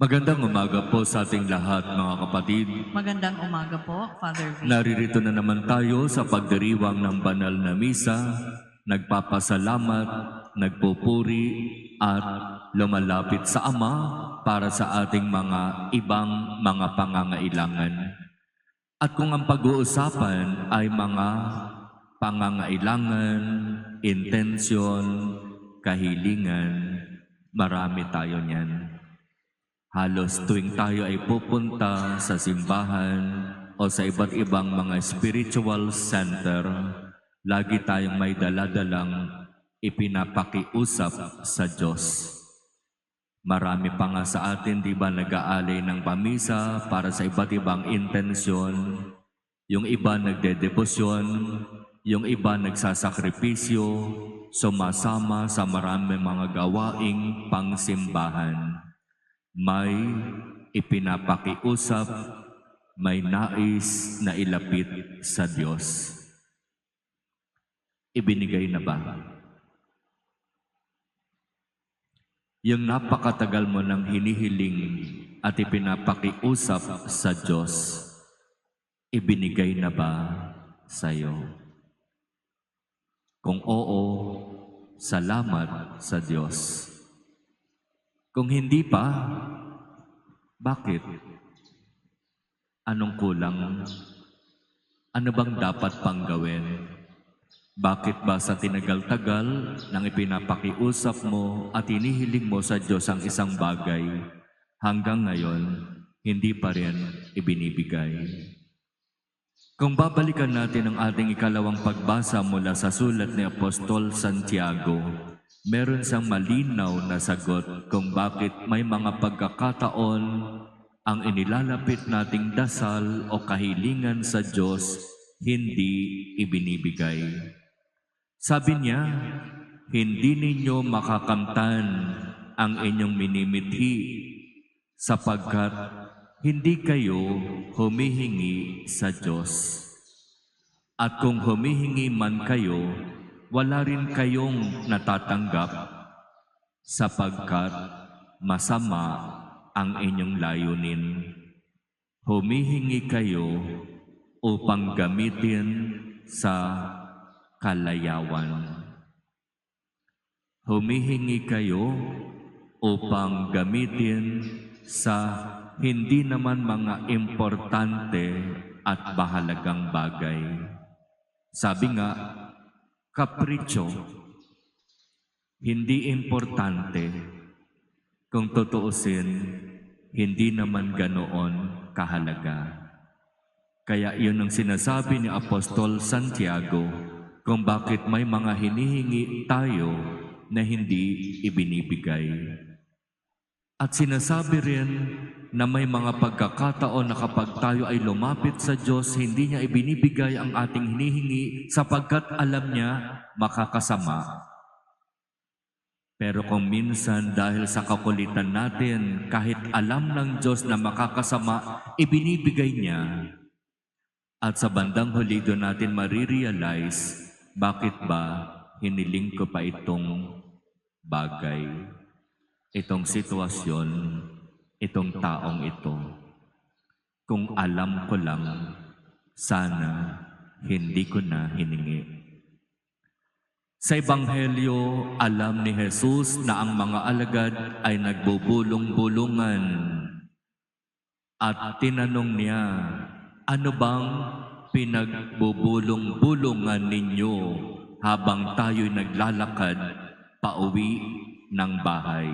Magandang umaga po sa ating lahat, mga kapatid. Magandang umaga po, Father V. Naririto na naman tayo sa pagdiriwang ng banal na misa, nagpapasalamat, nagpupuri, at lumalapit sa Ama para sa ating mga ibang mga pangangailangan. At kung ang pag-uusapan ay mga pangangailangan, intensyon, kahilingan, marami tayo niyan. Halos tuwing tayo ay pupunta sa simbahan o sa iba't ibang mga spiritual center, lagi tayong may daladalang ipinapakiusap sa Diyos. Marami pa nga sa atin, di ba, nag-aalay ng pamisa para sa iba't ibang intensyon. Yung iba nagdedebosyon, yung iba nagsasakripisyo, sumasama sa maraming mga gawaing pangsimbahan. May ipinapakiusap, may nais na ilapit sa Diyos. Ibinigay na ba? Yung napakatagal mo nang hinihiling at ipinapakiusap sa Diyos, ibinigay na ba sa iyo? Kung oo, salamat sa Diyos. Kung hindi pa, bakit? Anong kulang? Ano bang dapat pang gawin? Bakit ba sa tinagal-tagal nang ipinapakiusap mo at inihiling mo sa Diyos ang isang bagay, hanggang ngayon, hindi pa rin ibinibigay? Kung babalikan natin ang ating ikalawang pagbasa mula sa sulat ni Apostol Santiago, meron siyang malinaw na sagot kung bakit may mga pagkakataon ang inilalapit nating dasal o kahilingan sa Diyos hindi ibinibigay. Sabi niya, hindi ninyo makakamtan ang inyong minimithi sapagkat hindi kayo humihingi sa Diyos. At kung humihingi man kayo, wala rin kayong natatanggap sapagkat masama ang inyong layunin. Humihingi kayo upang gamitin sa kalayawan. Humihingi kayo upang gamitin sa hindi naman mga importante at bahalagang bagay. Sabi nga, kapritsyo, hindi importante. Kung tutuusin, hindi naman ganoon kahalaga. Kaya yun ang sinasabi ni Apostol Santiago kung bakit may mga hinihingi tayo na hindi ibinibigay. At sinasabi rin na may mga pagkakataon na kapag tayo ay lumapit sa Diyos, hindi niya ibinibigay ang ating hinihingi sapagkat alam niya makakasama. Pero kung minsan dahil sa kakulitan natin, kahit alam ng Diyos na makakasama, ibinibigay niya. At sa bandang huli doon natin marirealize, bakit ba hiniling ko pa itong bagay, itong sitwasyon, itong taong ito. Kung alam ko lang, sana hindi ko na hiningi. Sa Ebanghelyo, alam ni Jesus na ang mga alagad ay nagbubulong-bulungan. At tinanong niya, ano bang pinagbubulong-bulungan ninyo habang tayo'y naglalakad pauwi ng bahay?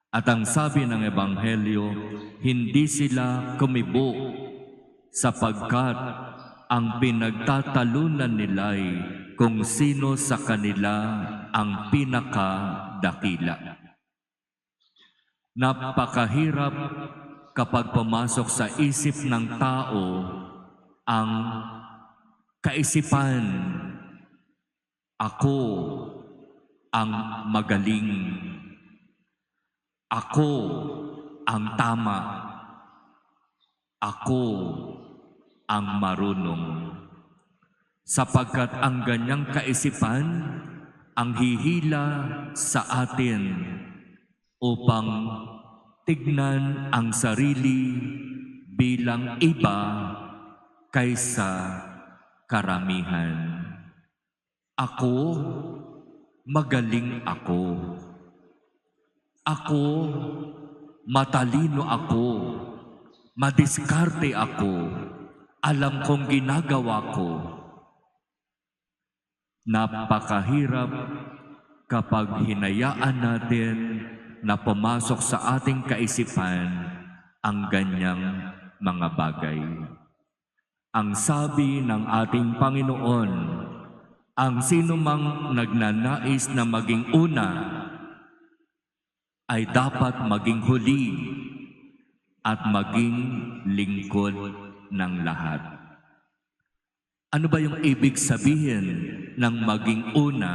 At ang sabi ng Ebanghelyo, hindi sila kumibo sapagkat ang pinagtatalunan nila'y kung sino sa kanila ang pinakadakila. Napakahirap kapag pumasok sa isip ng tao ang kaisipan, ako ang magaling, ako ang tama, ako ang marunong. Sapagkat ang ganyang kaisipan ang hihila sa atin upang tignan ang sarili bilang iba kaysa karamihan. Ako, magaling ako. Ako, matalino ako. Madiskarte ako. Alam kong ginagawa ko. Napakahirap kapag hinayaan natin na pumasok sa ating kaisipan ang ganyang mga bagay. Ang sabi ng ating Panginoon, ang sinumang nagnanais na maging una ay dapat maging huli at maging lingkod ng lahat. Ano ba yung ibig sabihin ng maging una?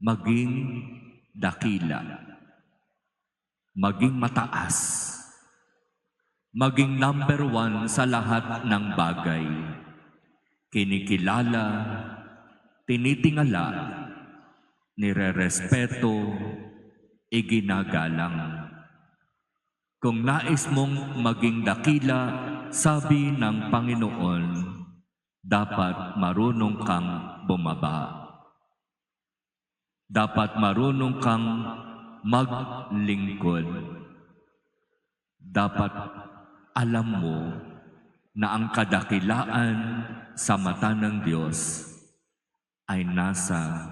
Maging dakila, maging mataas, maging number one sa lahat ng bagay. Kinikilala, tinitingala, nirerespeto, iginagalang. Kung nais mong maging dakila, sabi ng Panginoon, dapat marunong kang bumaba. Dapat marunong kang maglingkod. Dapat alam mo na ang kadakilaan sa mata ng Diyos ay nasa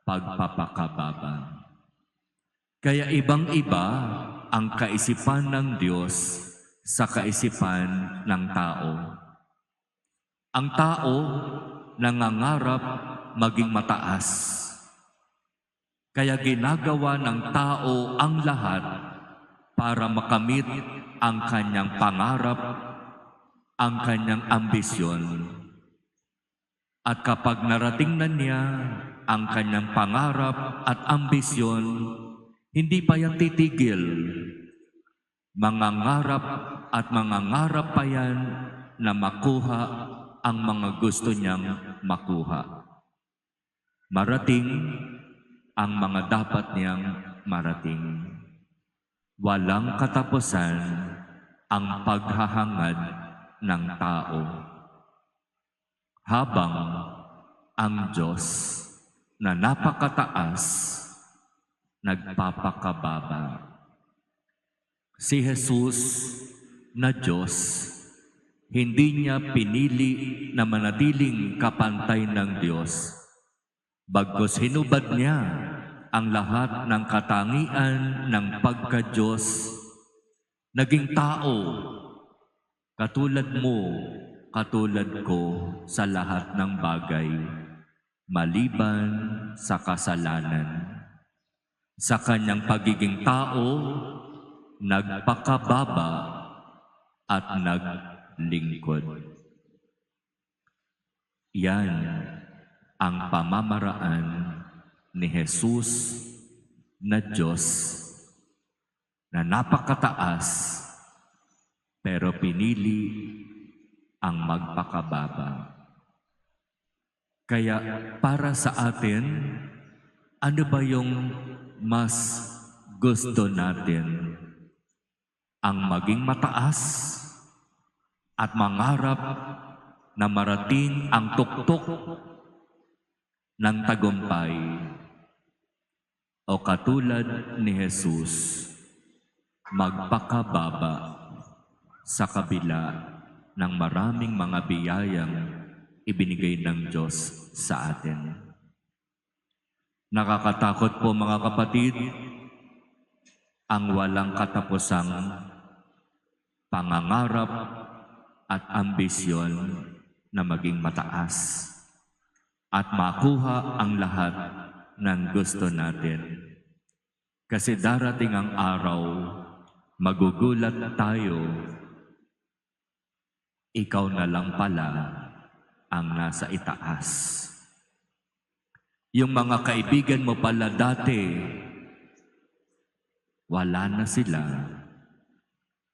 pagpapakababa. Kaya ibang-iba ang kaisipan ng Diyos sa kaisipan ng tao. Ang tao nangangarap maging mataas. Kaya ginagawa ng tao ang lahat para makamit ang kanyang pangarap, ang kanyang ambisyon. At kapag narating na niya ang kanyang pangarap at ambisyon, hindi pa yan titigil. Mangangarap at mangangarap pa yan na makuha ang mga gusto niyang makuha. Marating ang mga dapat niyang marating. Walang katapusan ang paghahangad ng tao. Habang ang Diyos na napakataas, nagpapakababa. Si Jesus na Diyos, hindi niya pinili na manatiling kapantay ng Diyos. Bagkus hinubad niya ang lahat ng katangian ng pagka-Diyos, naging tao, katulad mo, katulad ko sa lahat ng bagay, maliban sa kasalanan. Sa kanyang pagiging tao, nagpakababa at naglingkod. Yan ang pamamaraan ni Jesus na Diyos na napakataas pero pinili ang magpakababa. Kaya para sa atin, ano ba yung mas gusto natin? Ang maging mataas at mangarap na marating ang tuktok ng tagumpay, o katulad ni Jesus, magpakababa sa kabila ng maraming mga biyayang ibinigay ng Diyos sa atin. Nakakatakot po mga kapatid, ang walang katapusang pangangarap at ambisyon na maging mataas at makuha ang lahat ng gusto natin. Kasi darating ang araw, magugulat tayo, ikaw na lang pala ang nasa itaas. Yung mga kaibigan mo pala dati, wala na sila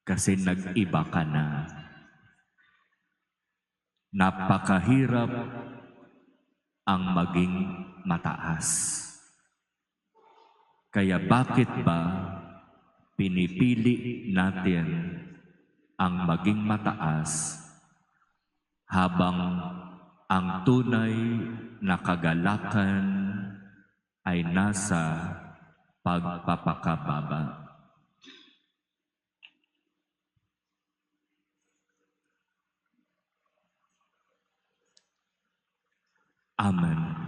kasi nag-iba ka na. Napakahirap ang maging mataas. Kaya bakit ba pinipili natin ang maging mataas habang ang tunay na kagalakan ay nasa pagpapakababa. Amen.